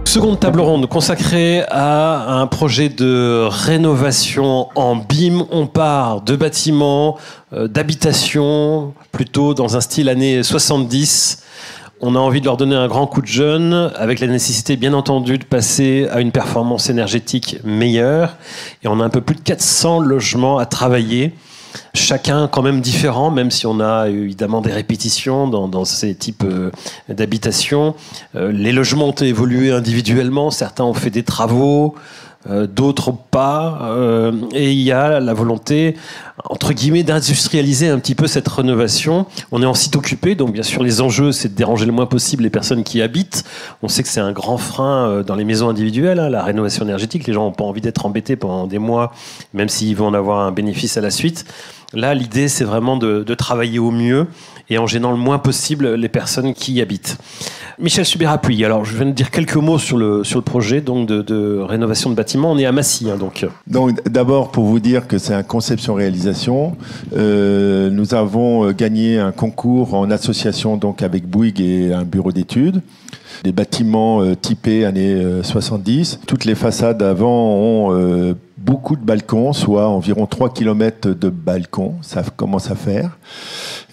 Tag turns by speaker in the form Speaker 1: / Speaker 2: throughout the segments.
Speaker 1: Seconde table ronde consacrée à un projet de rénovation en BIM. On part de bâtiments, d'habitation, plutôt dans un style années 70. On a envie de leur donner un grand coup de jeune, avec la nécessité, bien entendu, de passer à une performance énergétique meilleure. Et on a un peu plus de 400 logements à travailler. Chacun quand même différent, même si on a évidemment des répétitions dans ces types d'habitations. Les logements ont évolué individuellement, certains ont fait des travaux, d'autres pas. Et il y a la volonté, entre guillemets, d'industrialiser un petit peu cette rénovation. On est en site occupé, donc bien sûr les enjeux, c'est de déranger le moins possible les personnes qui y habitent. On sait que c'est un grand frein dans les maisons individuelles, la rénovation énergétique. Les gens n'ont pas envie d'être embêtés pendant des mois, même s'ils vont en avoir un bénéfice à la suite. Là, l'idée, c'est vraiment de travailler au mieux et en gênant le moins possible les personnes qui y habitent. Michel Subirapuy, alors je viens de dire quelques mots sur le projet donc de rénovation de bâtiments. On est à Massy. Donc
Speaker 2: d'abord, pour vous dire que c'est un conception-réalisation, nous avons gagné un concours en association donc, avec Bouygues et un bureau d'études. Des bâtiments typés années 70. Toutes les façades avant ont beaucoup de balcons, soit environ 3 km de balcons, ça commence à faire.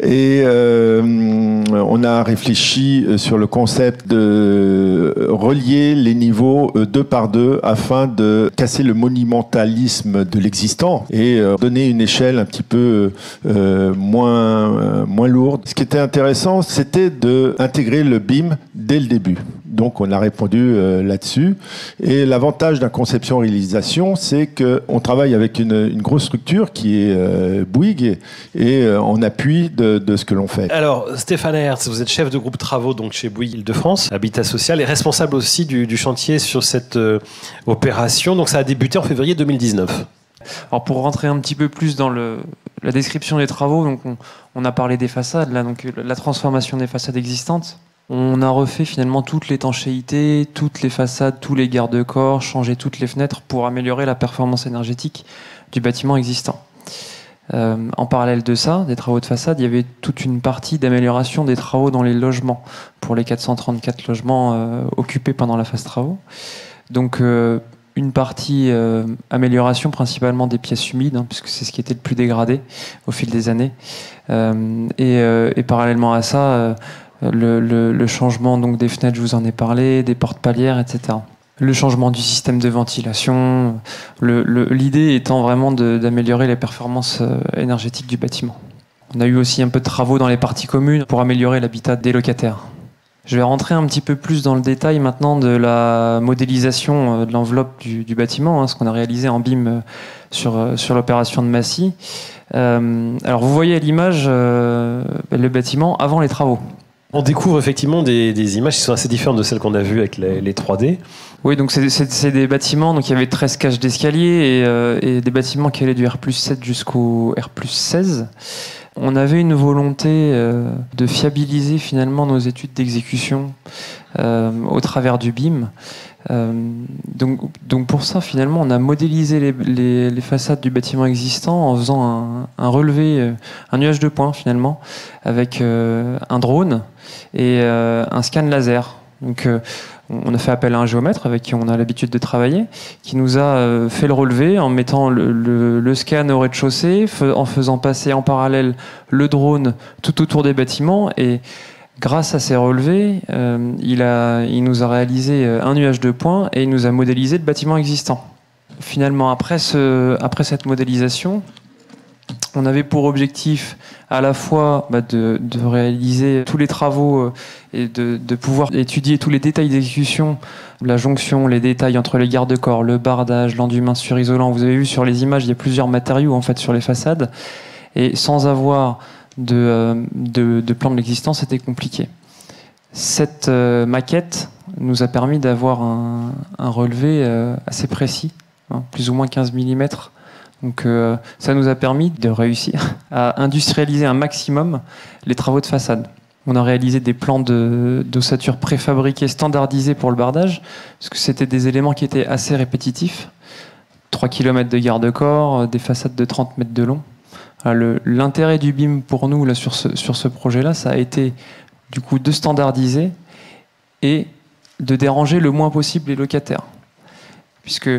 Speaker 2: Et on a réfléchi sur le concept de relier les niveaux 2 par 2 afin de casser le monumentalisme de l'existant et donner une échelle un petit peu moins lourde. Ce qui était intéressant, c'était d'intégrer le BIM dès le début. Donc on a répondu là-dessus. Et l'avantage d'un conception-réalisation, c'est qu'on travaille avec une grosse structure qui est Bouygues et en appui de ce que l'on fait.
Speaker 1: Alors Stéphane Hertz, vous êtes chef de groupe travaux donc, chez Bouygues Île-de-France, Habitat Social, et responsable aussi du chantier sur cette opération. Donc ça a débuté en février 2019.
Speaker 3: Alors pour rentrer un petit peu plus dans la description des travaux, donc on a parlé des façades, là, donc la transformation des façades existantes. On a refait finalement toute l'étanchéité, toutes les façades, tous les garde-corps, changé toutes les fenêtres pour améliorer la performance énergétique du bâtiment existant. En parallèle de ça, des travaux de façade, il y avait toute une partie d'amélioration des travaux dans les logements, pour les 434 logements occupés pendant la phase travaux. Donc une partie amélioration principalement des pièces humides, puisque c'est ce qui était le plus dégradé au fil des années. Et parallèlement à ça, le changement donc, des fenêtres, je vous en ai parlé, des portes palières, etc. Le changement du système de ventilation, l'idée étant vraiment d'améliorer les performances énergétiques du bâtiment. On a eu aussi un peu de travaux dans les parties communes pour améliorer l'habitat des locataires. Je vais rentrer un petit peu plus dans le détail maintenant de la modélisation de l'enveloppe du bâtiment, ce qu'on a réalisé en BIM sur l'opération de Massy. Alors vous voyez à l'image le bâtiment avant les travaux.
Speaker 1: On découvre effectivement des images qui sont assez différentes de celles qu'on a vues avec les 3D.
Speaker 3: Oui, donc c'est des bâtiments, donc il y avait 13 cages d'escalier et des bâtiments qui allaient du R+7 jusqu'au R+16. On avait une volonté de fiabiliser finalement nos études d'exécution au travers du BIM. Donc pour ça, finalement, on a modélisé les façades du bâtiment existant en faisant un relevé, un nuage de points finalement, avec un drone et un scan laser. Donc on a fait appel à un géomètre avec qui on a l'habitude de travailler, qui nous a fait le relevé en mettant le scan au rez-de-chaussée, en faisant passer en parallèle le drone tout autour des bâtiments. Et grâce à ces relevés, il nous a réalisé un nuage de points et il nous a modélisé le bâtiment existant. Finalement, après cette modélisation, on avait pour objectif à la fois de réaliser tous les travaux et de pouvoir étudier tous les détails d'exécution, la jonction, les détails entre les garde-corps, le bardage, l'enduit surisolant. Vous avez vu sur les images, il y a plusieurs matériaux en fait sur les façades. Et sans avoir de plan de l'existant, c'était compliqué. Cette maquette nous a permis d'avoir un relevé assez précis, plus ou moins 15 mm. Donc ça nous a permis de réussir à industrialiser un maximum les travaux de façade. On a réalisé des plans d'ossature préfabriqués, standardisés pour le bardage, parce que c'était des éléments qui étaient assez répétitifs. 3 km de garde-corps, des façades de 30 mètres de long. L'intérêt du BIM pour nous là, sur ce projet-là, ça a été du coup de standardiser et de déranger le moins possible les locataires, puisque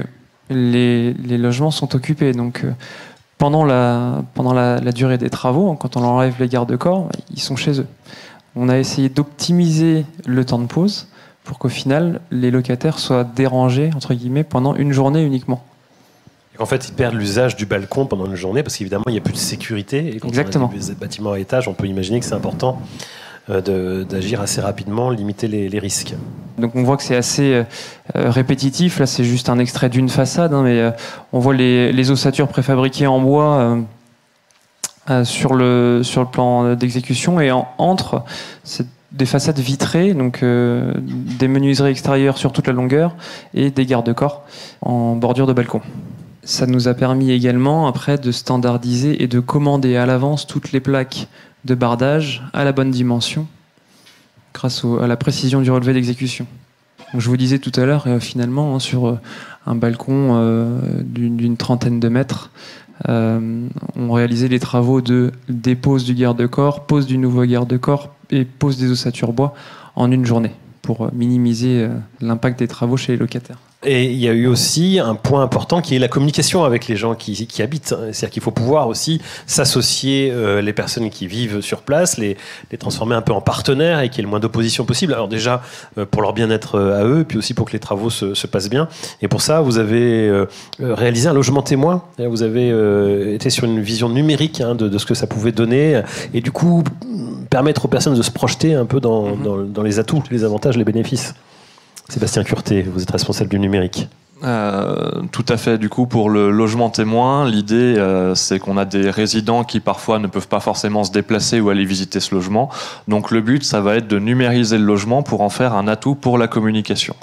Speaker 3: les logements sont occupés. Donc, pendant la durée des travaux, quand on enlève les garde-corps, ils sont chez eux. On a essayé d'optimiser le temps de pause pour qu'au final, les locataires soient dérangés, entre guillemets, pendant une journée uniquement.
Speaker 1: Et qu'en fait, ils perdent l'usage du balcon pendant une journée parce qu'évidemment, il n'y a plus de sécurité. Et quand
Speaker 3: Exactement.
Speaker 1: on a des bâtiments à étage, on peut imaginer que c'est important d'agir assez rapidement, limiter les risques.
Speaker 3: Donc on voit que c'est assez répétitif. Là, c'est juste un extrait d'une façade, hein, mais on voit les ossatures préfabriquées en bois sur le plan d'exécution. Et entre, c'est des façades vitrées, donc des menuiseries extérieures sur toute la longueur et des garde-corps en bordure de balcon. Ça nous a permis également, après, de standardiser et de commander à l'avance toutes les plaques de bardage à la bonne dimension grâce à la précision du relevé d'exécution. Donc, je vous disais tout à l'heure, finalement, hein, sur un balcon d'une trentaine de mètres, on réalisait les travaux de dépose du garde-corps, pose du nouveau garde-corps et pose des ossatures bois en une journée pour minimiser l'impact des travaux chez les locataires.
Speaker 1: Et il y a eu aussi un point important qui est la communication avec les gens qui habitent. C'est-à-dire qu'il faut pouvoir aussi s'associer les personnes qui vivent sur place, les transformer un peu en partenaires et qu'il y ait le moins d'opposition possible. Alors déjà, pour leur bien-être à eux, puis aussi pour que les travaux se passent bien. Et pour ça, vous avez réalisé un logement témoin. Vous avez été sur une vision numérique de ce que ça pouvait donner. Et du coup, permettre aux personnes de se projeter un peu dans les atouts, les avantages, les bénéfices. Sébastien Curté, vous êtes responsable du numérique.
Speaker 4: Tout à fait. Du coup, pour le logement témoin, l'idée, c'est qu'on a des résidents qui parfois ne peuvent pas forcément se déplacer ou aller visiter ce logement. Donc le but, ça va être de numériser le logement pour en faire un atout pour la communication.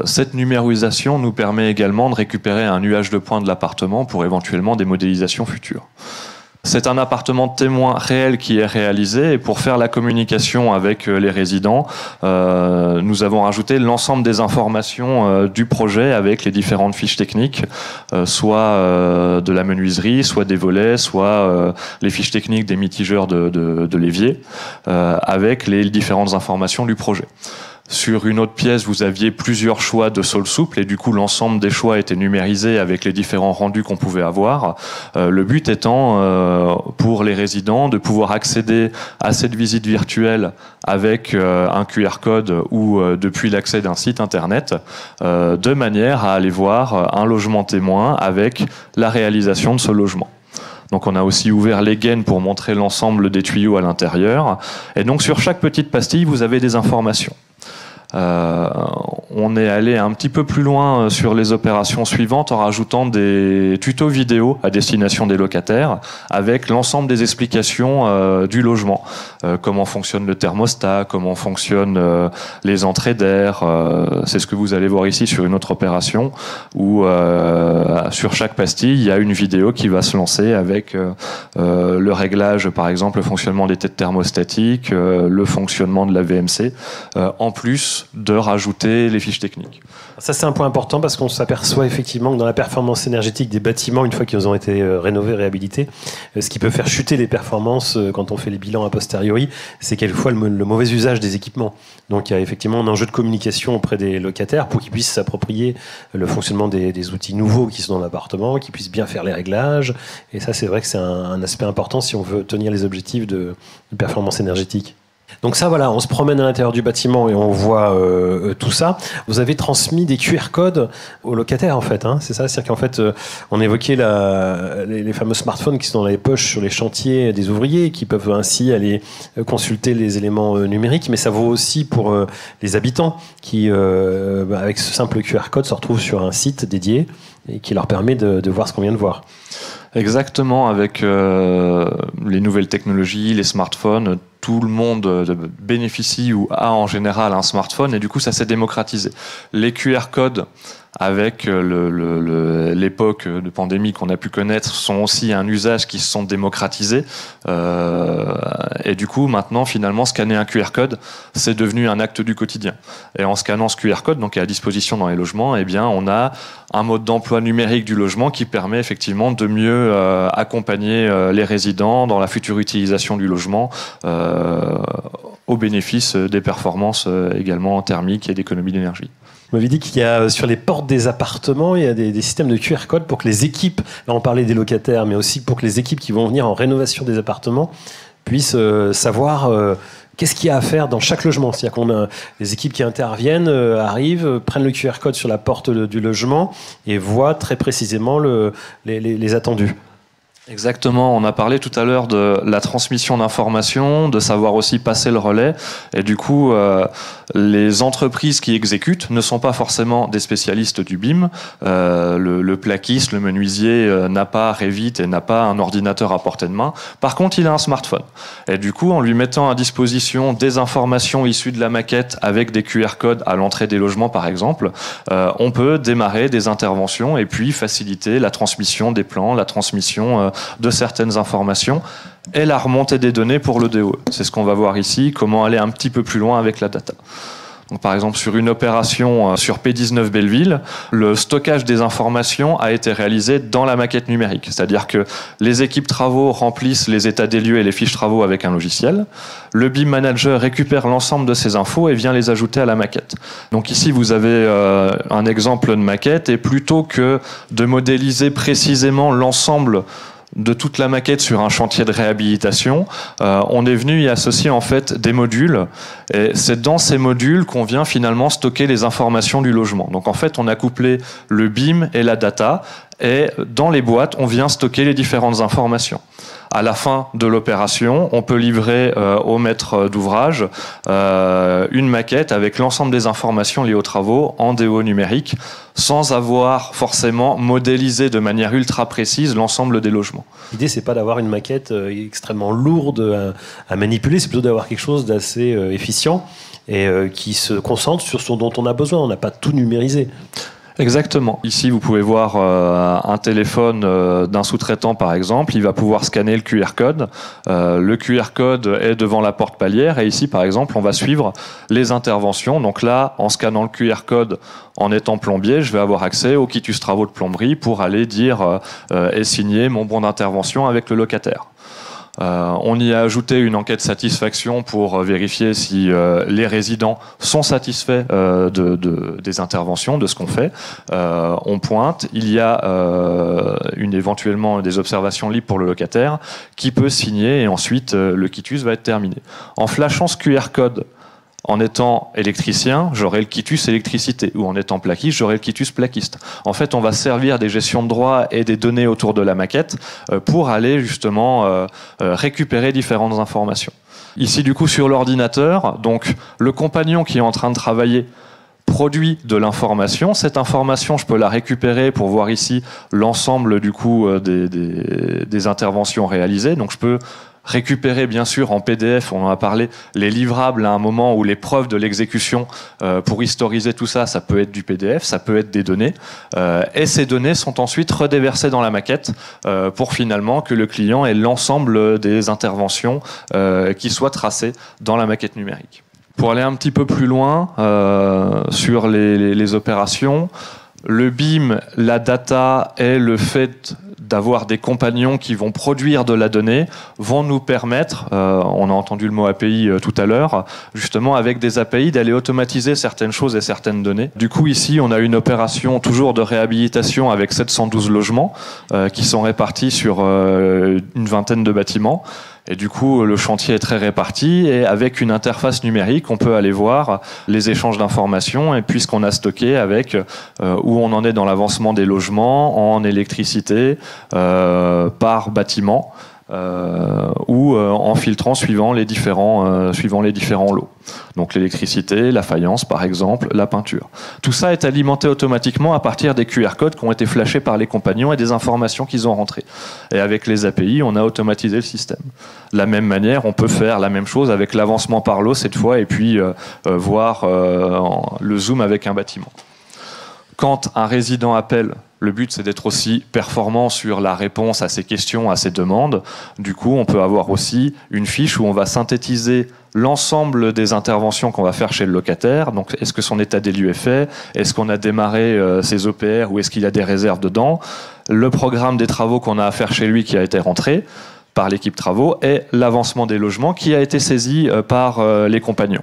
Speaker 4: Cette numérisation nous permet également de récupérer un nuage de points de l'appartement pour éventuellement des modélisations futures. C'est un appartement témoin réel qui est réalisé et pour faire la communication avec les résidents, nous avons rajouté l'ensemble des informations du projet avec les différentes fiches techniques, soit de la menuiserie, soit des volets, soit les fiches techniques des mitigeurs de l'évier, avec les différentes informations du projet. Sur une autre pièce, vous aviez plusieurs choix de sol souple et du coup, l'ensemble des choix était numérisé avec les différents rendus qu'on pouvait avoir. Le but étant, pour les résidents, de pouvoir accéder à cette visite virtuelle avec un QR code ou depuis l'accès d'un site internet, de manière à aller voir un logement témoin avec la réalisation de ce logement. Donc on a aussi ouvert les gaines pour montrer l'ensemble des tuyaux à l'intérieur. Et donc sur chaque petite pastille, vous avez des informations. On est allé un petit peu plus loin sur les opérations suivantes en rajoutant des tutos vidéo à destination des locataires avec l'ensemble des explications du logement. Comment fonctionne le thermostat, comment fonctionnent les entrées d'air. C'est ce que vous allez voir ici sur une autre opération où sur chaque pastille, il y a une vidéo qui va se lancer avec le réglage, par exemple, le fonctionnement des têtes thermostatiques, le fonctionnement de la VMC, en plus de rajouter les fiches techniques.
Speaker 1: Ça, c'est un point important parce qu'on s'aperçoit effectivement que dans la performance énergétique des bâtiments, une fois qu'ils ont été rénovés, réhabilités, ce qui peut faire chuter les performances quand on fait les bilans a posteriori, c'est quelquefois le mauvais usage des équipements. Donc il y a effectivement un enjeu de communication auprès des locataires pour qu'ils puissent s'approprier le fonctionnement des outils nouveaux qui sont dans l'appartement, qu'ils puissent bien faire les réglages. Et ça, c'est vrai que c'est un aspect important si on veut tenir les objectifs de performance énergétique. Donc ça, voilà, on se promène à l'intérieur du bâtiment et on voit tout ça. Vous avez transmis des QR codes aux locataires, en fait. Hein, c'est ça, c'est-à-dire qu'en fait, on évoquait les fameux smartphones qui sont dans les poches sur les chantiers des ouvriers, qui peuvent ainsi aller consulter les éléments numériques, mais ça vaut aussi pour les habitants qui, avec ce simple QR code, se retrouvent sur un site dédié et qui leur permet de voir ce qu'on vient de voir.
Speaker 4: Exactement, avec les nouvelles technologies, les smartphones, tout le monde bénéficie ou a en général un smartphone et du coup ça s'est démocratisé. Les QR codes avec l'époque de pandémie qu'on a pu connaître, sont aussi un usage qui se sont démocratisés. Et du coup, maintenant, finalement, scanner un QR code, c'est devenu un acte du quotidien. Et en scannant ce QR code, donc qui est à disposition dans les logements, eh bien, on a un mode d'emploi numérique du logement qui permet effectivement de mieux accompagner les résidents dans la future utilisation du logement au bénéfice des performances également thermiques et d'économie d'énergie.
Speaker 1: Vous m'avez dit qu'il y a sur les portes des appartements, il y a des systèmes de QR code pour que les équipes, là on parlait des locataires, mais aussi pour que les équipes qui vont venir en rénovation des appartements puissent savoir qu'est-ce qu'il y a à faire dans chaque logement. C'est-à-dire qu'on a les équipes qui interviennent, arrivent, prennent le QR code sur la porte du logement et voient très précisément les attendus.
Speaker 4: Exactement, on a parlé tout à l'heure de la transmission d'informations, de savoir aussi passer le relais, et du coup les entreprises qui exécutent ne sont pas forcément des spécialistes du BIM. Le plaquiste, le menuisier n'a pas Revit et n'a pas un ordinateur à portée de main. Par contre, il a un smartphone. Et du coup, en lui mettant à disposition des informations issues de la maquette avec des QR codes à l'entrée des logements, par exemple, on peut démarrer des interventions et puis faciliter la transmission des plans, la transmission de certaines informations et la remontée des données pour le DOE. C'est ce qu'on va voir ici, comment aller un petit peu plus loin avec la data. Donc, par exemple, sur une opération sur P19 Belleville, le stockage des informations a été réalisé dans la maquette numérique. C'est-à-dire que les équipes travaux remplissent les états des lieux et les fiches travaux avec un logiciel. Le BIM Manager récupère l'ensemble de ces infos et vient les ajouter à la maquette. Donc ici, vous avez un exemple de maquette, et plutôt que de modéliser précisément l'ensemble de toute la maquette sur un chantier de réhabilitation, on est venu y associer en fait des modules, et c'est dans ces modules qu'on vient finalement stocker les informations du logement. Donc en fait, on a couplé le BIM et la data, et dans les boîtes, on vient stocker les différentes informations. À la fin de l'opération, on peut livrer au maître d'ouvrage une maquette avec l'ensemble des informations liées aux travaux en DO numérique, sans avoir forcément modélisé de manière ultra précise l'ensemble des logements.
Speaker 1: L'idée, c'est pas d'avoir une maquette extrêmement lourde à manipuler, c'est plutôt d'avoir quelque chose d'assez efficient et qui se concentre sur ce dont on a besoin. On n'a pas tout numérisé.
Speaker 4: Exactement. Ici, vous pouvez voir un téléphone d'un sous-traitant, par exemple. Il va pouvoir scanner le QR code. Le QR code est devant la porte palière. Et ici, par exemple, on va suivre les interventions. Donc là, en scannant le QR code, en étant plombier, je vais avoir accès au quitus travaux de plomberie pour aller dire et signer mon bon d'intervention avec le locataire. On y a ajouté une enquête satisfaction pour vérifier si les résidents sont satisfaits des interventions, de ce qu'on fait. On pointe, il y a éventuellement des observations libres pour le locataire qui peut signer, et ensuite le quitus va être terminé. En flashant ce QR code, en étant électricien, j'aurai le quitus électricité, ou en étant plaquiste, j'aurai le quitus plaquiste. En fait, on va servir des gestions de droits et des données autour de la maquette pour aller justement récupérer différentes informations. Ici, du coup, sur l'ordinateur, donc le compagnon qui est en train de travailler produit de l'information. Cette information, je peux la récupérer pour voir ici l'ensemble du coup des interventions réalisées. Donc, je peux récupérer bien sûr en PDF, on en a parlé, les livrables à un moment où les preuves de l'exécution pour historiser tout ça, ça peut être du PDF, ça peut être des données, et ces données sont ensuite redéversées dans la maquette pour finalement que le client ait l'ensemble des interventions qui soient tracées dans la maquette numérique. Pour aller un petit peu plus loin sur les opérations, le BIM, la data et le fait d'avoir des compagnons qui vont produire de la donnée vont nous permettre, on a entendu le mot API tout à l'heure, justement avec des API d'aller automatiser certaines choses et certaines données. Du coup ici on a une opération toujours de réhabilitation avec 712 logements qui sont répartis sur une vingtaine de bâtiments. Et du coup, le chantier est très réparti, et avec une interface numérique, on peut aller voir les échanges d'informations et puis ce qu'on a stocké avec où on en est dans l'avancement des logements, en électricité, par bâtiment, ou en filtrant suivant les différents lots. Donc l'électricité, la faïence par exemple, la peinture. Tout ça est alimenté automatiquement à partir des QR codes qui ont été flashés par les compagnons et des informations qu'ils ont rentrées. Et avec les API, on a automatisé le système. De la même manière, on peut faire la même chose avec l'avancement par lot cette fois, et puis voir le zoom avec un bâtiment. quand un résident appelle, le but, c'est d'être aussi performant sur la réponse à ses questions, à ses demandes. Du coup, on peut avoir aussi une fiche où on va synthétiser l'ensemble des interventions qu'on va faire chez le locataire. Donc, est-ce que son état des lieux est fait? Est-ce qu'on a démarré ses EPR ou est-ce qu'il y a des réserves dedans? Le programme des travaux qu'on a à faire chez lui qui a été rentré par l'équipe travaux et l'avancement des logements qui a été saisi par les compagnons.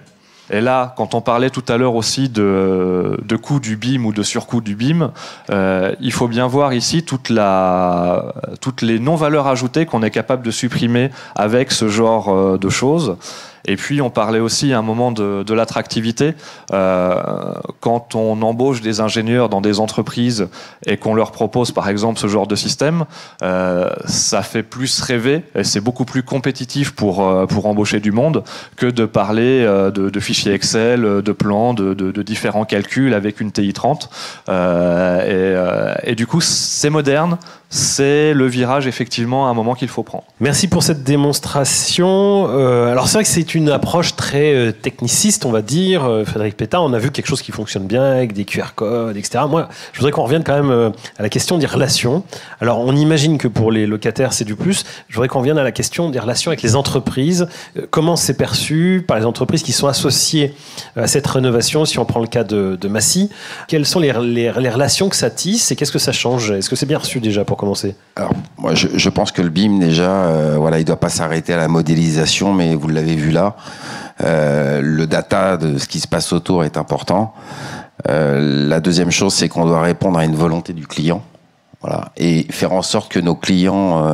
Speaker 4: Et là, quand on parlait tout à l'heure aussi de coût du BIM ou de surcoût du BIM, il faut bien voir ici toutes les non-valeurs ajoutées qu'on est capable de supprimer avec ce genre de choses. Et puis, on parlait aussi à un moment de l'attractivité. Quand on embauche des ingénieurs dans des entreprises et qu'on leur propose, par exemple, ce genre de système, ça fait plus rêver et c'est beaucoup plus compétitif pour embaucher du monde que de parler de fichiers Excel, de plans, de différents calculs avec une TI 30. Et du coup, c'est moderne. C'est le virage, effectivement, à un moment qu'il faut prendre.
Speaker 1: Merci pour cette démonstration. Alors, c'est vrai que c'est une approche très techniciste, on va dire. Frédéric Pétard, on a vu quelque chose qui fonctionne bien avec des QR codes, etc. Moi, je voudrais qu'on revienne quand même à la question des relations. Alors, on imagine que pour les locataires, c'est du plus. Je voudrais qu'on revienne à la question des relations avec les entreprises. Comment c'est perçu par les entreprises qui sont associées à cette rénovation, si on prend le cas de Massy? Quelles sont les relations que ça tisse et qu'est-ce que ça change? Est-ce que c'est bien reçu déjà pour commencer?
Speaker 5: Alors, moi, je pense que le BIM, déjà, il ne doit pas s'arrêter à la modélisation, mais vous l'avez vu là, le data de ce qui se passe autour est important. La deuxième chose, c'est qu'on doit répondre à une volonté du client. Voilà, et faire en sorte que nos clients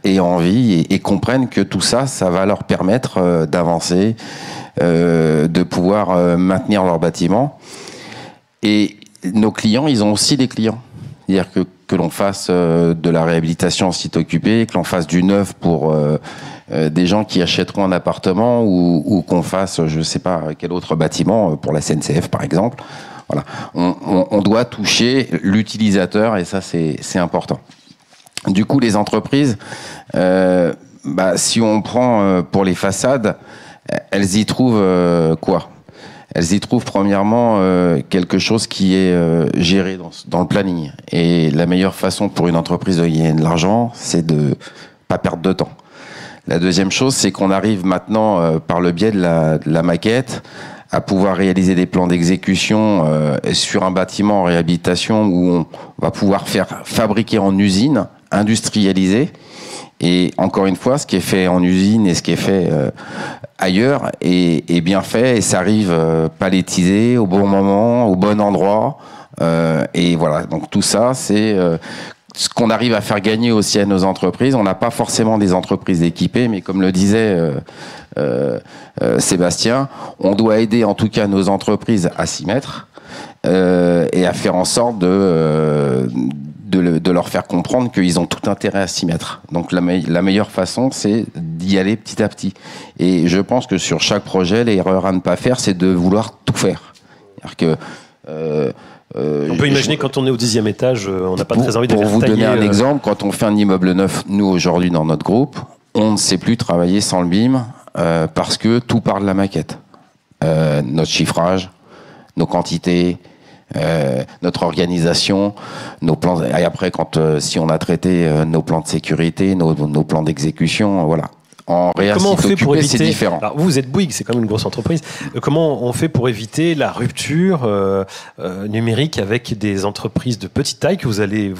Speaker 5: aient envie et comprennent que tout ça, ça va leur permettre d'avancer, de pouvoir maintenir leur bâtiment. Et nos clients, ils ont aussi des clients. C'est-à-dire que l'on fasse de la réhabilitation en site occupé, que l'on fasse du neuf pour des gens qui achèteront un appartement ou qu'on fasse, je ne sais pas, quel autre bâtiment, pour la SNCF par exemple. Voilà. On doit toucher l'utilisateur et ça, c'est important. Du coup, les entreprises, si on prend pour les façades, elles y trouvent quoi ? Elles y trouvent premièrement quelque chose qui est géré dans le planning. Et la meilleure façon pour une entreprise de gagner de l'argent, c'est de pas perdre de temps. La deuxième chose, c'est qu'on arrive maintenant, par le biais de la maquette, à pouvoir réaliser des plans d'exécution sur un bâtiment en réhabilitation où on va pouvoir faire fabriquer en usine, industrialiser. Et encore une fois, ce qui est fait en usine et ce qui est fait ailleurs est bien fait et ça arrive palettisé au bon moment, au bon endroit. Et voilà, donc tout ça, c'est ce qu'on arrive à faire gagner aussi à nos entreprises. On n'a pas forcément des entreprises équipées, mais comme le disait Sébastien, on doit aider en tout cas nos entreprises à s'y mettre et à faire en sorte de leur faire comprendre qu'ils ont tout intérêt à s'y mettre. Donc la meilleure façon, c'est d'y aller petit à petit. Et je pense que sur chaque projet, l'erreur à ne pas faire, c'est de vouloir tout faire. C'est-à-dire que
Speaker 1: on peut imaginer quand on est au 10e étage, on n'a pas très envie de
Speaker 5: Pour vous
Speaker 1: tailler,
Speaker 5: donner un exemple, quand on fait un immeuble neuf, nous aujourd'hui dans notre groupe, on ne sait plus travailler sans le BIM parce que tout part de la maquette. Notre chiffrage, nos quantités, notre organisation, nos plans. Et après, si on a traité nos plans de sécurité, nos plans d'exécution, voilà. En
Speaker 1: comment on fait pour éviter,
Speaker 5: c'est différent.
Speaker 1: Alors vous êtes Bouygues, c'est quand même une grosse entreprise. Comment on fait pour éviter la rupture numérique avec des entreprises de petite taille que vous allez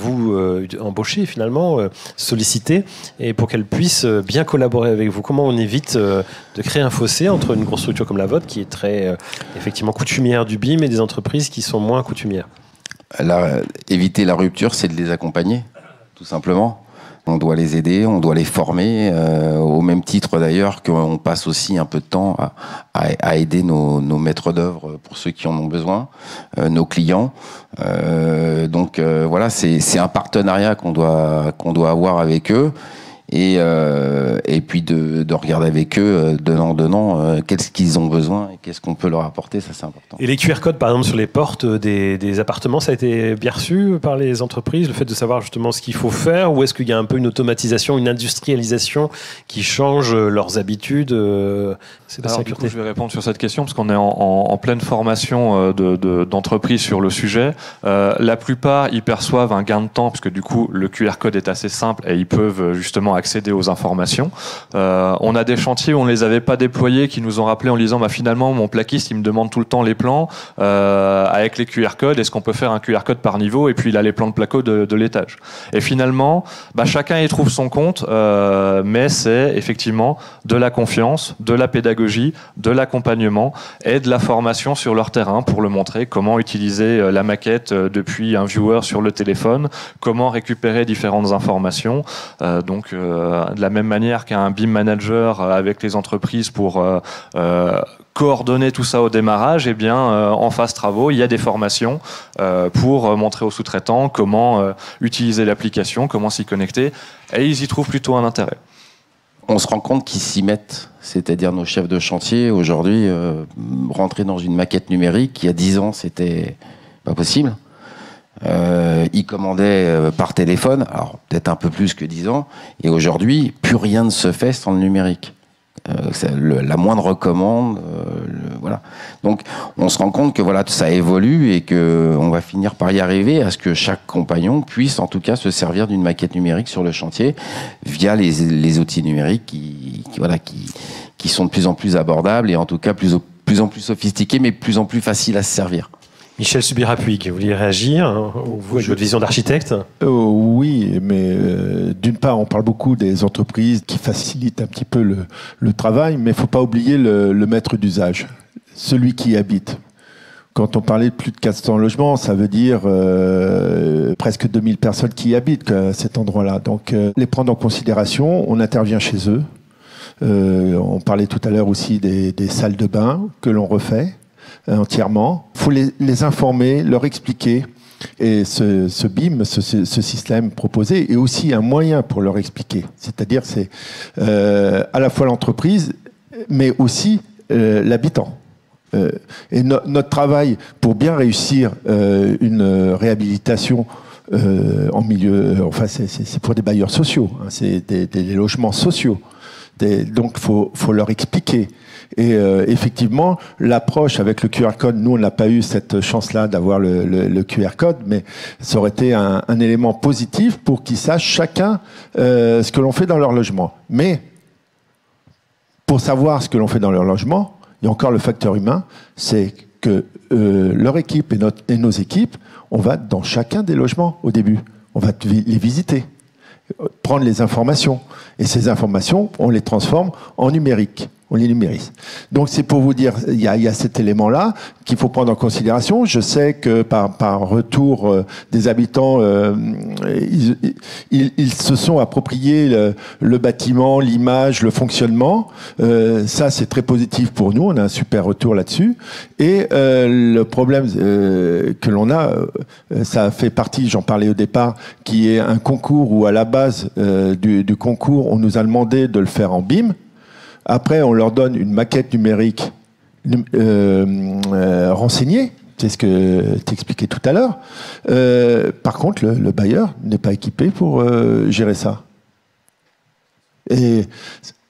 Speaker 1: embaucher finalement, solliciter, et pour qu'elles puissent bien collaborer avec vous? Comment on évite de créer un fossé entre une grosse structure comme la vôtre qui est très effectivement coutumière du BIM et des entreprises qui sont moins coutumières?
Speaker 5: Éviter la rupture, c'est de les accompagner, tout simplement. On doit les aider, on doit les former, au même titre d'ailleurs qu'on passe aussi un peu de temps à aider nos maîtres d'œuvre pour ceux qui en ont besoin, nos clients. Donc voilà, c'est un partenariat qu'on doit avoir avec eux. et puis de regarder avec eux, donnant, qu'est-ce qu'ils ont besoin et qu'est-ce qu'on peut leur apporter, ça c'est important.
Speaker 1: Et les QR codes, par exemple, sur les portes des appartements, ça a été bien reçu par les entreprises, le fait de savoir justement ce qu'il faut faire, ou est-ce qu'il y a un peu une automatisation, une industrialisation qui change leurs habitudes
Speaker 4: Alors, du coup, je vais répondre sur cette question parce qu'on est en pleine formation d'entreprise sur le sujet. La plupart, ils perçoivent un gain de temps parce que du coup, le QR code est assez simple et ils peuvent justement accéder aux informations. On a des chantiers où on ne les avait pas déployés qui nous ont rappelé en disant finalement, mon plaquiste, il me demande tout le temps les plans avec les QR codes. Est-ce qu'on peut faire un QR code par niveau? Et puis, il a les plans de placo de l'étage. Et finalement, chacun y trouve son compte, mais c'est effectivement de la confiance, de la pédagogie, de l'accompagnement et de la formation sur leur terrain pour le montrer comment utiliser la maquette depuis un viewer sur le téléphone, comment récupérer différentes informations. De la même manière qu'un BIM manager avec les entreprises pour coordonner tout ça au démarrage, en phase travaux, il y a des formations pour montrer aux sous-traitants comment utiliser l'application, comment s'y connecter, et ils y trouvent plutôt un intérêt.
Speaker 5: On se rend compte qu'ils s'y mettent, c'est-à-dire nos chefs de chantier, aujourd'hui, rentrer dans une maquette numérique, il y a 10 ans, c'était pas possible. Ils commandaient par téléphone, alors peut-être un peu plus que 10 ans, et aujourd'hui, plus rien ne se fait sans le numérique. La moindre commande, voilà. Donc, on se rend compte que ça évolue et qu'on va finir par y arriver à ce que chaque compagnon puisse, en tout cas, se servir d'une maquette numérique sur le chantier via les outils numériques qui sont de plus en plus abordables et en tout cas plus en plus sophistiqués, mais de plus en plus faciles à se servir.
Speaker 1: Michel Subirapuig, vous vouliez réagir, vous avec votre vision d'architecte?
Speaker 2: Oui, mais d'une part, on parle beaucoup des entreprises qui facilitent un petit peu le travail, mais il ne faut pas oublier le maître d'usage, celui qui y habite. Quand on parlait de plus de 400 logements, ça veut dire presque 2000 personnes qui y habitent à cet endroit-là. Donc, les prendre en considération, on intervient chez eux. On parlait tout à l'heure aussi des salles de bain que l'on refait entièrement. Il faut les informer, leur expliquer. Et ce BIM, ce système proposé, est aussi un moyen pour leur expliquer. C'est-à-dire c'est à la fois l'entreprise, mais aussi l'habitant. Et notre travail pour bien réussir une réhabilitation en milieu... Enfin, c'est pour des bailleurs sociaux, hein, c'est des logements sociaux. Donc, faut leur expliquer. Et effectivement, l'approche avec le QR code, nous, on n'a pas eu cette chance-là d'avoir le QR code, mais ça aurait été un élément positif pour qu'ils sachent chacun ce que l'on fait dans leur logement. Mais pour savoir ce que l'on fait dans leur logement, il y a encore le facteur humain, c'est que leur équipe et nos équipes, on va dans chacun des logements au début. On va les visiter, prendre les informations. Et ces informations, on les transforme en numérique. On les numérise. Donc c'est pour vous dire, il y a cet élément-là qu'il faut prendre en considération. Je sais que par retour des habitants, ils se sont appropriés le bâtiment, l'image, le fonctionnement. Ça, c'est très positif pour nous. On a un super retour là-dessus. Et le problème que l'on a, ça fait partie, j'en parlais au départ, qui est un concours où à la base du concours, on nous a demandé de le faire en BIM. Après, on leur donne une maquette numérique renseignée, c'est ce que tu expliquais tout à l'heure. Par contre, le bailleur n'est pas équipé pour gérer ça. Et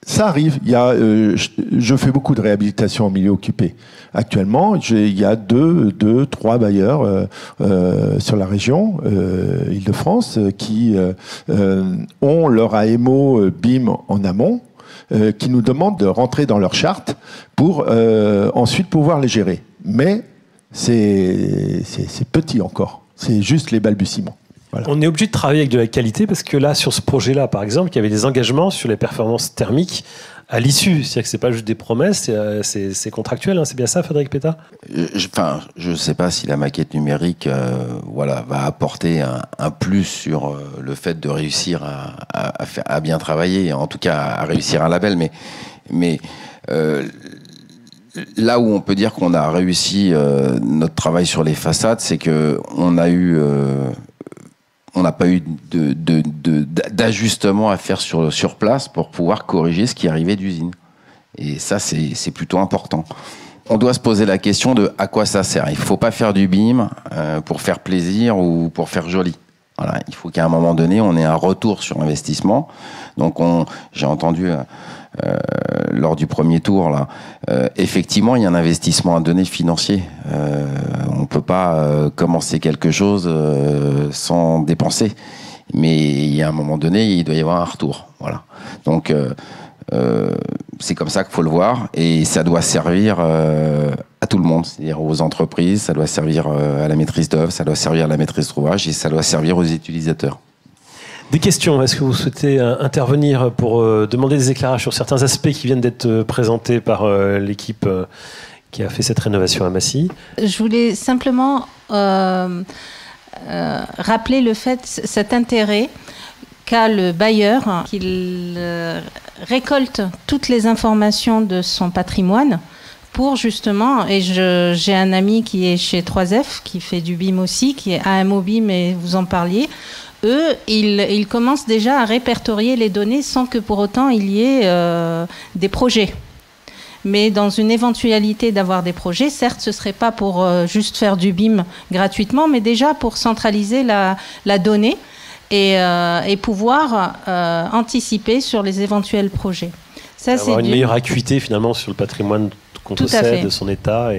Speaker 2: ça arrive. Je fais beaucoup de réhabilitation en milieu occupé. Actuellement, il y a 3 bailleurs sur la région Île-de-France qui ont leur AMO BIM en amont, qui nous demandent de rentrer dans leur charte pour ensuite pouvoir les gérer. Mais c'est petit encore. C'est juste les balbutiements. Voilà.
Speaker 1: On est obligé de travailler avec de la qualité parce que là, sur ce projet-là, par exemple, il y avait des engagements sur les performances thermiques à l'issue. C'est-à-dire que ce n'est pas juste des promesses, c'est contractuel. Hein. C'est bien ça, Frédéric Pétard?
Speaker 5: Je ne sais pas si la maquette numérique va apporter un plus sur le fait de réussir à bien travailler, en tout cas à réussir un label. Mais là où on peut dire qu'on a réussi notre travail sur les façades, c'est qu'on a eu... on n'a pas eu d'ajustement à faire sur place pour pouvoir corriger ce qui arrivait d'usine. Et ça, c'est plutôt important. On doit se poser la question de à quoi ça sert. Il ne faut pas faire du BIM pour faire plaisir ou pour faire joli. Voilà, il faut qu'à un moment donné, on ait un retour sur investissement. Donc, j'ai entendu lors du premier tour, là, effectivement, il y a un investissement à donner financier. On ne peut pas commencer quelque chose sans dépenser. Mais il y a un moment donné, il doit y avoir un retour. Voilà. Donc, c'est comme ça qu'il faut le voir. Et ça doit servir à tout le monde, c'est-à-dire aux entreprises, ça doit servir à la maîtrise d'œuvre, ça doit servir à la maîtrise d'ouvrage et ça doit servir aux utilisateurs.
Speaker 1: Des questions. Est-ce que vous souhaitez intervenir pour demander des éclairages sur certains aspects qui viennent d'être présentés par l'équipe qui a fait cette rénovation à Massy?
Speaker 6: Je voulais simplement rappeler cet intérêt qu'a le bailleur, qu'il récolte toutes les informations de son patrimoine pour justement, et j'ai un ami qui est chez 3F, qui fait du BIM aussi, qui est AMO BIM, et vous en parliez. Eux, ils commencent déjà à répertorier les données sans que pour autant il y ait des projets. Mais dans une éventualité d'avoir des projets, certes, ce ne serait pas pour juste faire du BIM gratuitement, mais déjà pour centraliser la donnée et pouvoir anticiper sur les éventuels projets. Ça,
Speaker 1: avoir une meilleure acuité finalement sur le patrimoine qu'on possède, de son état.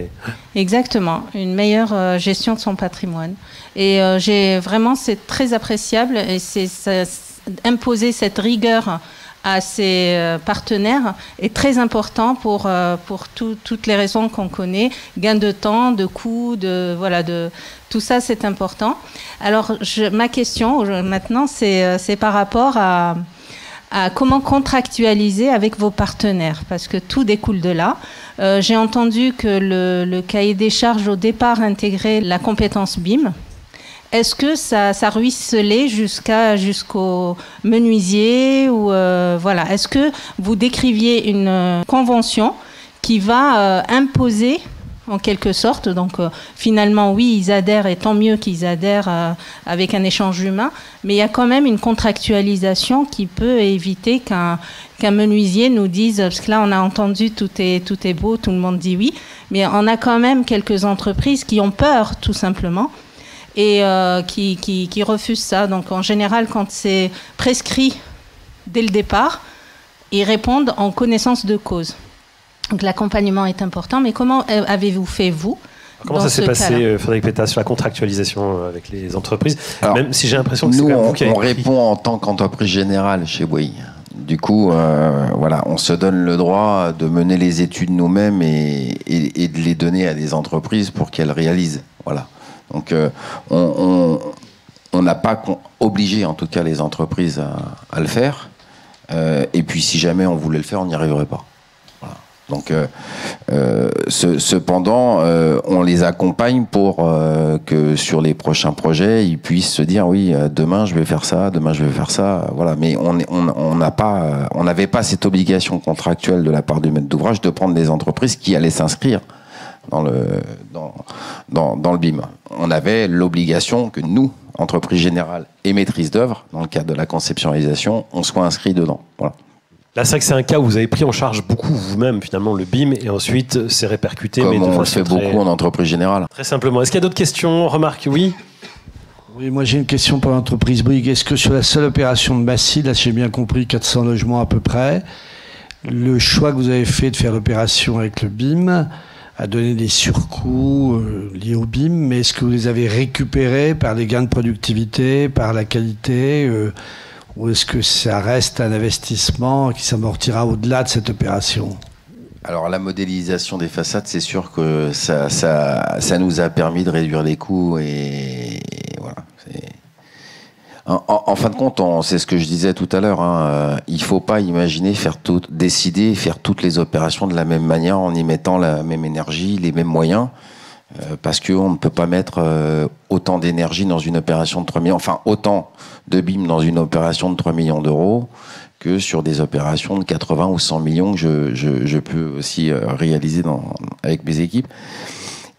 Speaker 6: Exactement, une meilleure gestion de son patrimoine. Et c'est très appréciable et imposer cette rigueur à ses partenaires est très important pour toutes les raisons qu'on connaît, gain de temps, de coûts, tout ça c'est important. Alors ma question maintenant c'est par rapport à comment contractualiser avec vos partenaires, parce que tout découle de là. J'ai entendu que le cahier des charges au départ intégrait la compétence BIM. Est-ce que ça ruisselait jusqu'au menuisier ou Est-ce que vous décriviez une convention qui va imposer en quelque sorte, donc finalement oui ils adhèrent et tant mieux qu'ils adhèrent avec un échange humain, mais il y a quand même une contractualisation qui peut éviter qu'un menuisier nous dise, parce que là on a entendu tout est beau, tout le monde dit oui, mais on a quand même quelques entreprises qui ont peur tout simplement et qui refusent ça. Donc en général quand c'est prescrit dès le départ, ils répondent en connaissance de cause. Donc l'accompagnement est important, mais comment avez-vous fait, vous?
Speaker 1: Comment ça s'est passé, Frédéric Pétas, sur la contractualisation avec les entreprises? Alors, même si j'ai l'impression que c'est
Speaker 5: nous,
Speaker 1: vous qui avez
Speaker 5: on répond en tant qu'entreprise générale chez Bouygues. Du coup, on se donne le droit de mener les études nous-mêmes et de les donner à des entreprises pour qu'elles réalisent. Voilà. Donc, on n'a pas obligé, en tout cas, les entreprises à le faire. Et puis, si jamais on voulait le faire, on n'y arriverait pas. Donc, cependant, on les accompagne pour que sur les prochains projets, ils puissent se dire oui, demain je vais faire ça, demain je vais faire ça, voilà. Mais on n'avait pas cette obligation contractuelle de la part du maître d'ouvrage de prendre des entreprises qui allaient s'inscrire dans le BIM. On avait l'obligation que nous, entreprise générale et maîtrise d'œuvre, dans le cadre de la conception-réalisation, on soit inscrits dedans. Voilà.
Speaker 1: Là, c'est vrai que c'est un cas où vous avez pris en charge beaucoup vous-même, finalement, le BIM, et ensuite c'est répercuté.
Speaker 5: Comme
Speaker 1: mais
Speaker 5: on le fait beaucoup en entreprise générale.
Speaker 1: Très simplement. Est-ce qu'il y a d'autres questions, remarques? Oui.
Speaker 7: Oui, moi j'ai une question pour l'entreprise Bouygues. Est-ce que sur la seule opération de Massy, là j'ai bien compris 400 logements à peu près, le choix que vous avez fait de faire l'opération avec le BIM a donné des surcoûts liés au BIM, mais est-ce que vous les avez récupérés par les gains de productivité, par la qualité ou est-ce que ça reste un investissement qui s'amortira au-delà de cette opération?
Speaker 5: Alors la modélisation des façades, c'est sûr que ça nous a permis de réduire les coûts et voilà. En fin de compte, c'est ce que je disais tout à l'heure, il ne faut pas imaginer décider faire toutes les opérations de la même manière en y mettant la même énergie, les mêmes moyens. Parce qu'on ne peut pas mettre autant d'énergie dans une opération de 3 millions, enfin autant de BIM dans une opération de 3 millions d'euros que sur des opérations de 80 ou 100 millions que je peux aussi réaliser avec mes équipes.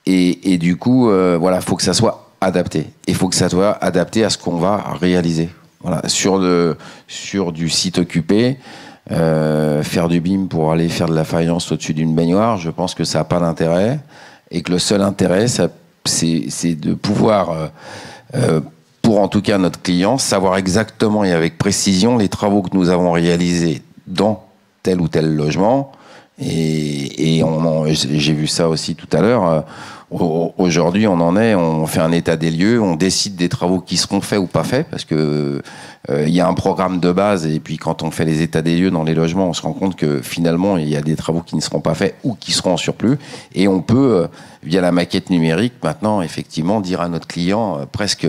Speaker 5: Et du coup, il faut que ça soit adapté. Il faut que ça soit adapté à ce qu'on va réaliser. Voilà. Sur du site occupé, faire du BIM pour aller faire de la faïence au-dessus d'une baignoire, je pense que ça n'a pas d'intérêt. Et que le seul intérêt, c'est de pouvoir, pour en tout cas notre client, savoir exactement et avec précision les travaux que nous avons réalisés dans tel ou tel logement. Et j'ai vu ça aussi tout à l'heure. Aujourd'hui, on fait un état des lieux, on décide des travaux qui seront faits ou pas faits, parce que il y a un programme de base, et puis quand on fait les états des lieux dans les logements, on se rend compte que finalement, il y a des travaux qui ne seront pas faits ou qui seront en surplus, et on peut, via la maquette numérique, maintenant, effectivement, dire à notre client presque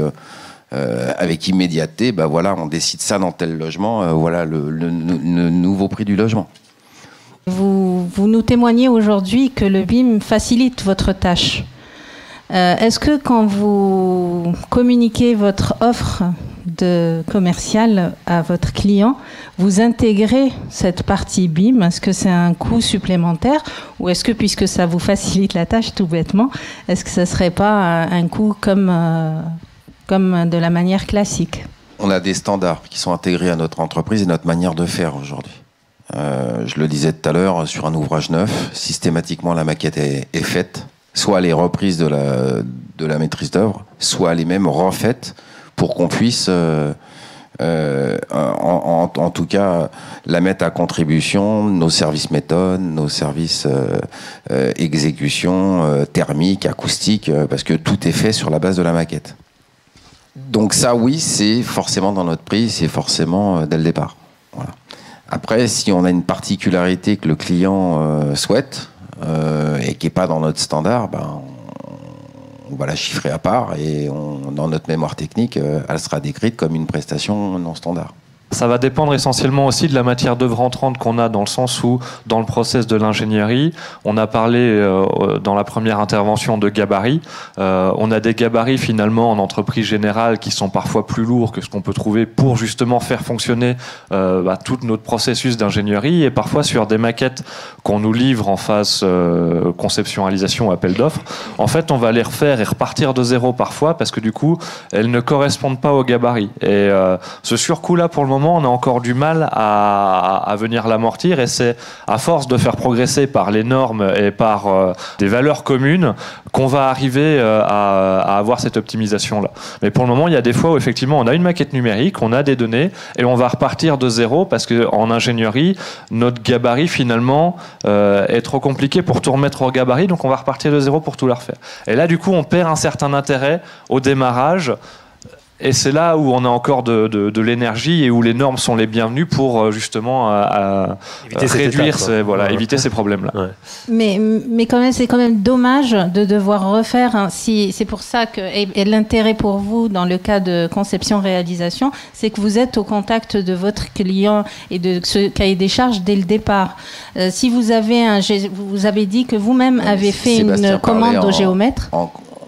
Speaker 5: avec immédiateté, bah voilà, on décide ça dans tel logement, voilà le nouveau prix du logement.
Speaker 6: Vous nous témoignez aujourd'hui que le BIM facilite votre tâche. Est-ce que quand vous communiquez votre offre commerciale à votre client, vous intégrez cette partie BIM? Est-ce que c'est un coût supplémentaire, ou est-ce que, puisque ça vous facilite la tâche tout bêtement, est-ce que ça ne serait pas un coût comme de la manière classique?
Speaker 5: On a des standards qui sont intégrés à notre entreprise et notre manière de faire aujourd'hui. Je le disais tout à l'heure, sur un ouvrage neuf, systématiquement la maquette est faite. Soit elle est reprise de la maîtrise d'œuvre, soit elle est même refaite pour qu'on puisse, en tout cas, la mettre à contribution, nos services méthodes, nos services exécution, thermique, acoustique, parce que tout est fait sur la base de la maquette. Donc ça, oui, c'est forcément dans notre prix, c'est forcément dès le départ. Voilà. Après, si on a une particularité que le client souhaite et qui n'est pas dans notre standard, ben, on va la chiffrer à part et dans notre mémoire technique, elle sera décrite comme une prestation non standard.
Speaker 4: Ça va dépendre essentiellement aussi de la matière d'œuvre entrante qu'on a, dans le sens où, dans le process de l'ingénierie, on a parlé dans la première intervention de gabarits. On a des gabarits finalement en entreprise générale qui sont parfois plus lourds que ce qu'on peut trouver pour justement faire fonctionner tout notre processus d'ingénierie, et parfois sur des maquettes qu'on nous livre en phase conception-réalisation ou appel d'offres. En fait, on va les refaire et repartir de zéro parfois parce que du coup, elles ne correspondent pas aux gabarits. Et ce surcoût-là, pour le moment, on a encore du mal à venir l'amortir, et c'est à force de faire progresser par les normes et par des valeurs communes qu'on va arriver à avoir cette optimisation-là. Mais pour le moment, il y a des fois où effectivement on a une maquette numérique, on a des données et on va repartir de zéro parce qu'en ingénierie, notre gabarit finalement est trop compliqué pour tout remettre au gabarit, donc on va repartir de zéro pour tout la refaire. Et là, du coup, on perd un certain intérêt au démarrage. Et c'est là où on a encore de l'énergie et où les normes sont les bienvenues pour justement réduire, éviter ces problèmes-là.
Speaker 6: Ouais. Mais quand même, c'est quand même dommage de devoir refaire. C'est pour ça que et l'intérêt pour vous dans le cas de conception-réalisation, c'est que vous êtes au contact de votre client et de ce cahier des charges dès le départ. Si vous avez dit que vous-même avez fait une commande au géomètre.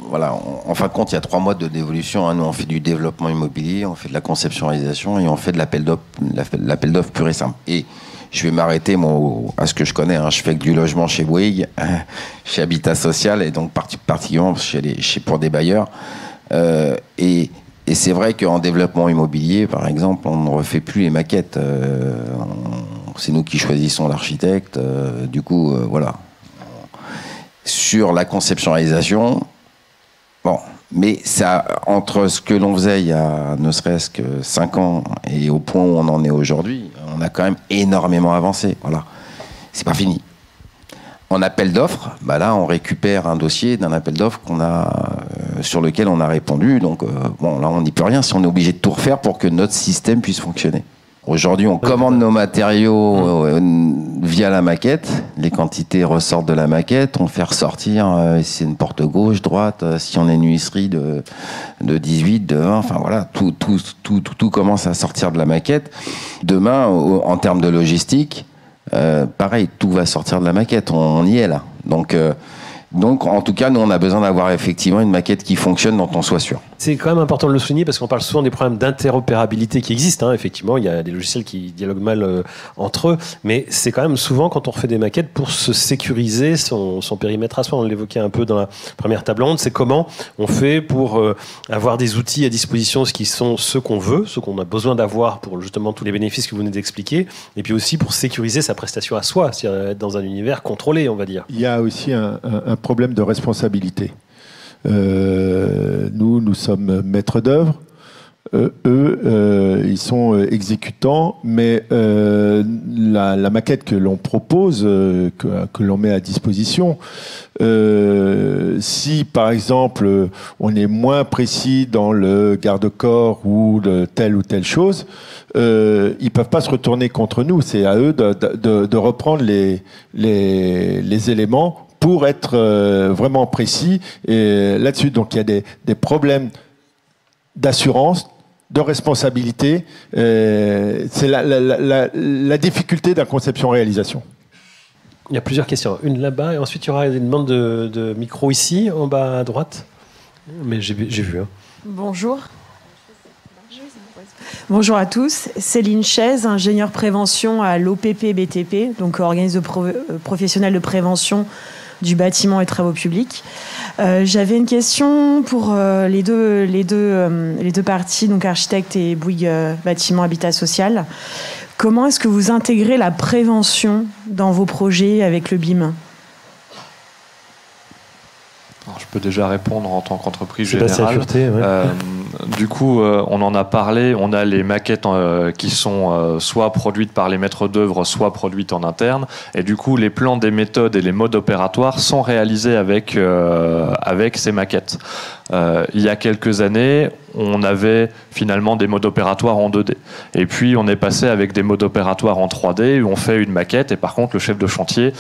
Speaker 5: Voilà, en fin de compte, il y a 3 modes de dévolution. Nous, on fait du développement immobilier, on fait de la conception-réalisation et on fait de l'appel d'offres pur et simple. Et je vais m'arrêter à ce que je connais. Je fais que du logement chez Bouygues, chez Habitat Social, et donc particulièrement pour des bailleurs. Et c'est vrai qu'en développement immobilier, par exemple, on ne refait plus les maquettes. C'est nous qui choisissons l'architecte. Du coup, voilà. Sur la conception-réalisation, bon, mais ça, entre ce que l'on faisait il y a ne serait-ce que 5 ans et au point où on en est aujourd'hui, on a quand même énormément avancé. Voilà. C'est pas fini. En appel d'offres, là, on récupère un dossier d'un appel d'offres sur lequel on a répondu. Donc, là, on n'y peut rien si on est obligé de tout refaire pour que notre système puisse fonctionner. Aujourd'hui, on commande nos matériaux via la maquette. Les quantités ressortent de la maquette. On fait ressortir si c'est une porte gauche, droite, si on a une huisserie de 18, de 20. Enfin voilà, tout commence à sortir de la maquette. Demain, en termes de logistique, pareil, tout va sortir de la maquette. On y est là. Donc, en tout cas, nous, on a besoin d'avoir effectivement une maquette qui fonctionne dont on soit sûr.
Speaker 1: C'est quand même important de le souligner parce qu'on parle souvent des problèmes d'interopérabilité qui existent. Effectivement, il y a des logiciels qui dialoguent mal entre eux, mais c'est quand même souvent quand on refait des maquettes pour se sécuriser son périmètre à soi. On l'évoquait un peu dans la première table ronde, c'est comment on fait pour avoir des outils à disposition, ce qui sont ceux qu'on veut, ceux qu'on a besoin d'avoir pour justement tous les bénéfices que vous venez d'expliquer, et puis aussi pour sécuriser sa prestation à soi, c'est-à-dire être dans un univers contrôlé, on va dire.
Speaker 2: Il y a aussi un problème de responsabilité. Nous sommes maîtres d'œuvre. Eux, ils sont exécutants, mais la maquette que l'on propose, que l'on met à disposition, si par exemple on est moins précis dans le garde-corps ou de telle ou telle chose, ils peuvent pas se retourner contre nous. C'est à eux de reprendre les éléments pour être vraiment précis là-dessus. Donc il y a des problèmes d'assurance, de responsabilité. C'est la difficulté d'un conception-réalisation.
Speaker 1: Il y a plusieurs questions. Une là-bas, et ensuite il y aura une demande de micro ici, en bas à droite. Mais j'ai vu.
Speaker 8: Bonjour. Bonjour à tous. Céline Chaise, ingénieure prévention à l'OPP-BTP, donc organisme professionnel de prévention du bâtiment et travaux publics. J'avais une question pour les deux parties, donc architecte et Bouygues Bâtiment Habitat Social. Comment est-ce que vous intégrez la prévention dans vos projets avec le BIM ?
Speaker 4: Alors, je peux déjà répondre en tant qu'entreprise générale.
Speaker 1: Sûreté, ouais.
Speaker 4: Du coup, on en a parlé. On a les maquettes qui sont soit produites par les maîtres d'œuvre, soit produites en interne. Et du coup, les plans des méthodes et les modes opératoires sont réalisés avec ces maquettes. Il y a quelques années, on avait finalement des modes opératoires en 2D. Et puis, on est passé avec des modes opératoires en 3D où on fait une maquette. Et par contre, le chef de chantier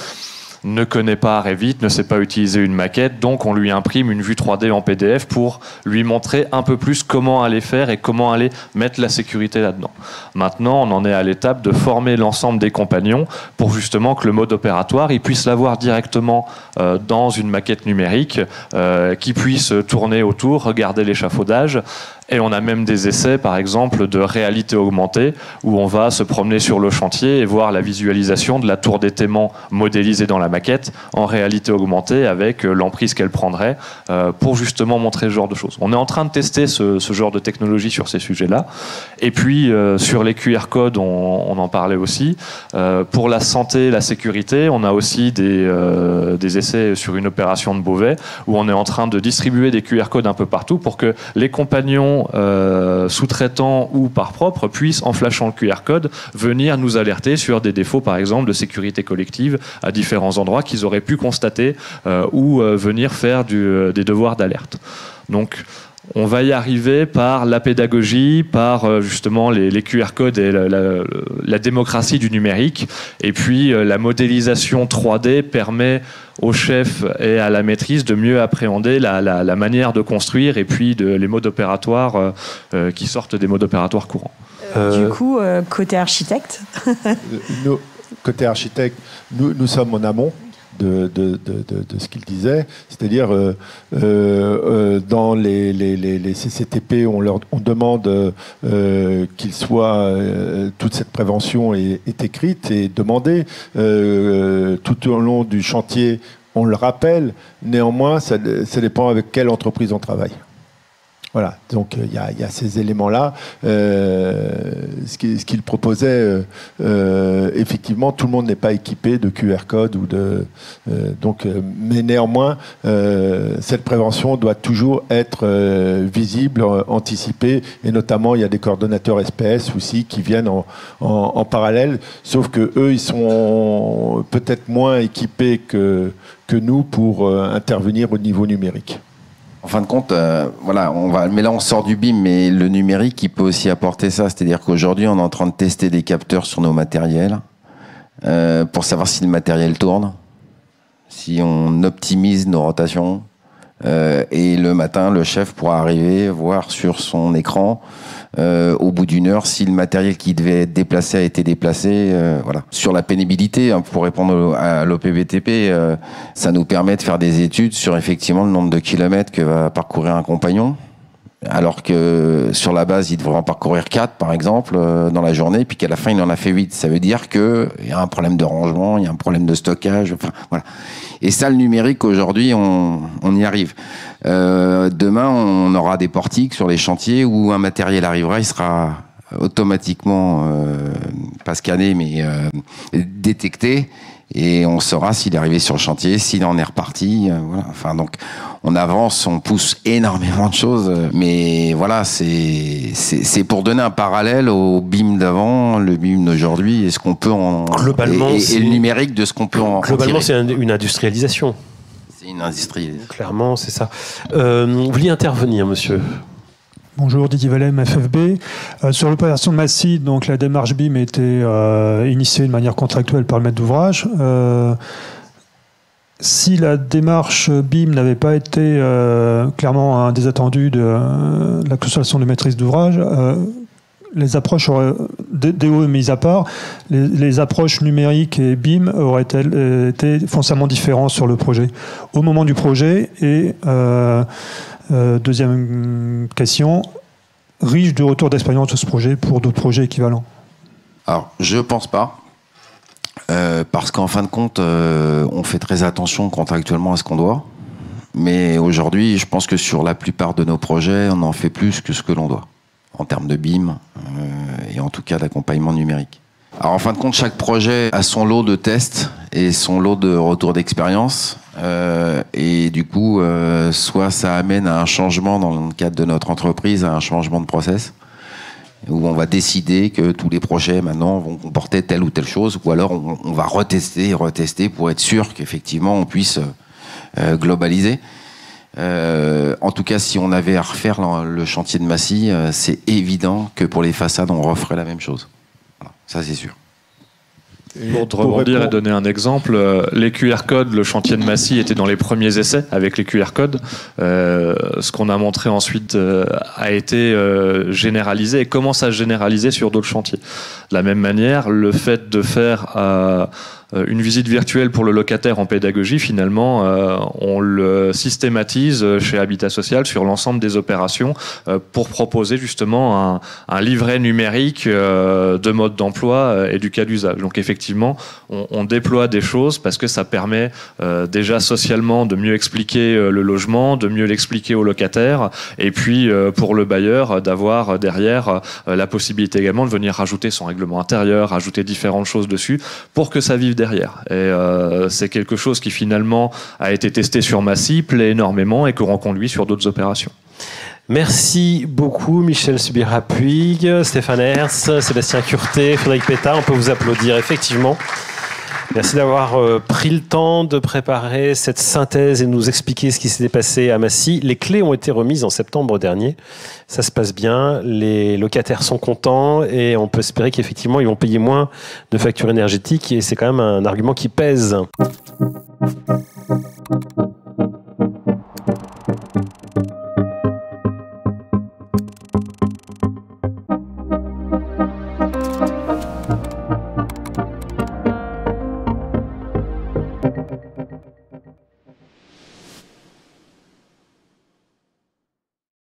Speaker 4: ne connaît pas Revit, ne sait pas utiliser une maquette, donc on lui imprime une vue 3D en PDF pour lui montrer un peu plus comment aller faire et comment aller mettre la sécurité là-dedans. Maintenant, on en est à l'étape de former l'ensemble des compagnons pour justement que le mode opératoire, ils puissent l'avoir directement dans une maquette numérique, qui puisse tourner autour, regarder l'échafaudage. Et on a même des essais, par exemple, de réalité augmentée, où on va se promener sur le chantier et voir la visualisation de la tour d'étaiement modélisée dans la maquette en réalité augmentée avec l'emprise qu'elle prendrait pour justement montrer ce genre de choses. On est en train de tester ce genre de technologie sur ces sujets-là. Et puis, sur les QR codes, on en parlait aussi. Pour la santé, la sécurité, on a aussi des essais sur une opération de Beauvais, où on est en train de distribuer des QR codes un peu partout pour que les compagnons sous-traitants ou par propre puissent, en flashant le QR code, venir nous alerter sur des défauts, par exemple, de sécurité collective à différents endroits qu'ils auraient pu constater ou venir faire des devoirs d'alerte. Donc, on va y arriver par la pédagogie, par justement les QR codes et la démocratie du numérique. Et puis la modélisation 3D permet au chef et à la maîtrise de mieux appréhender la manière de construire et puis les modes opératoires qui sortent des modes opératoires courants.
Speaker 8: Du coup, côté architecte
Speaker 2: Côté architecte, nous sommes en amont de ce qu'il disait, c'est-à-dire dans les CCTP, on demande qu'il soit toute cette prévention est écrite et demandée tout au long du chantier. On le rappelle, néanmoins, ça dépend avec quelle entreprise on travaille. Voilà, donc il y a ces éléments-là. Ce qu'il proposait, effectivement, tout le monde n'est pas équipé de QR code ou mais néanmoins, cette prévention doit toujours être visible, anticipée, et notamment il y a des coordonnateurs SPS aussi qui viennent en parallèle, sauf que eux, ils sont peut-être moins équipés que nous pour intervenir au niveau numérique.
Speaker 5: En fin de compte, mais là on sort du BIM, mais le numérique, il peut aussi apporter ça. C'est-à-dire qu'aujourd'hui, on est en train de tester des capteurs sur nos matériels pour savoir si le matériel tourne, si on optimise nos rotations. Et le matin, le chef pourra arriver, voir sur son écran, au bout d'une heure, si le matériel qui devait être déplacé a été déplacé. Voilà. Sur la pénibilité, hein, pour répondre à l'OPBTP, ça nous permet de faire des études sur effectivement le nombre de kilomètres que va parcourir un compagnon. alors que sur la base, il devrait en parcourir 4, par exemple, dans la journée, puis qu'à la fin, il en a fait 8. Ça veut dire qu'il y a un problème de rangement, il y a un problème de stockage, enfin, voilà. Et ça, le numérique, aujourd'hui, on y arrive. Demain, on aura des portiques sur les chantiers où un matériel arrivera, il sera automatiquement, pas scanné, mais détecté, et on saura s'il est arrivé sur le chantier, s'il en est reparti. Voilà. Enfin, donc, on avance, on pousse énormément de choses, mais voilà, c'est pour donner un parallèle au BIM d'avant, le BIM d'aujourd'hui, et ce qu'on peut en
Speaker 1: globalement,
Speaker 5: et le numérique de ce qu'on peut en
Speaker 1: globalement,
Speaker 5: tirer.
Speaker 1: c'est une industrialisation.
Speaker 5: C'est une industrie.
Speaker 1: Clairement, c'est ça. Vous vouliez intervenir, monsieur?
Speaker 9: Bonjour, Didier Valem, FFB. Sur l'opération de Massy, donc la démarche BIM a été initiée de manière contractuelle par le maître d'ouvrage. Si la démarche BIM n'avait pas été clairement un des attendus de la consultation de maîtrise d'ouvrage, les approches auraient, DO mis à part, les approches numériques et BIM auraient été foncièrement différentes sur le projet. Au moment du projet, et deuxième question, riche de retour d'expérience de ce projet pour d'autres projets équivalents?
Speaker 5: Alors, je pense pas. Parce qu'en fin de compte, on fait très attention contractuellement à ce qu'on doit. Mais aujourd'hui, je pense que sur la plupart de nos projets, on en fait plus que ce que l'on doit, en termes de BIM et en tout cas d'accompagnement numérique. Alors en fin de compte, chaque projet a son lot de tests et son lot de retours d'expérience. Et du coup, soit ça amène à un changement dans le cadre de notre entreprise, à un changement de process, où on va décider que tous les projets maintenant vont comporter telle ou telle chose, ou alors on va retester pour être sûr qu'effectivement on puisse globaliser. En tout cas, si on avait à refaire le chantier de Massy, c'est évident que pour les façades, on referait la même chose. Voilà, ça c'est sûr.
Speaker 4: Pour rebondir et donner un exemple, les QR codes, le chantier de Massy était dans les premiers essais avec les QR codes. Ce qu'on a montré ensuite a été généralisé et commence à se généraliser sur d'autres chantiers. De la même manière, le fait de faire une visite virtuelle pour le locataire en pédagogie, finalement, on le systématise chez Habitat Social sur l'ensemble des opérations pour proposer justement un livret numérique de mode d'emploi et du cas d'usage. Donc effectivement, on déploie des choses parce que ça permet déjà socialement de mieux expliquer le logement, de mieux l'expliquer au locataire, et puis pour le bailleur d'avoir derrière la possibilité également de venir rajouter son règlement intérieur, rajouter différentes choses dessus pour que ça vive derrière. Et c'est quelque chose qui finalement a été testé sur Massy, plaît énormément et qu'on conduit sur d'autres opérations.
Speaker 1: Merci beaucoup Michel Subira-Puig, Stéphane Hers, Sébastien Curté, Frédéric Pétard. On peut vous applaudir effectivement. Merci d'avoir pris le temps de préparer cette synthèse et de nous expliquer ce qui s'était passé à Massy. Les clés ont été remises en septembre dernier. Ça se passe bien, les locataires sont contents et on peut espérer qu'effectivement ils vont payer moins de factures énergétiques et c'est quand même un argument qui pèse.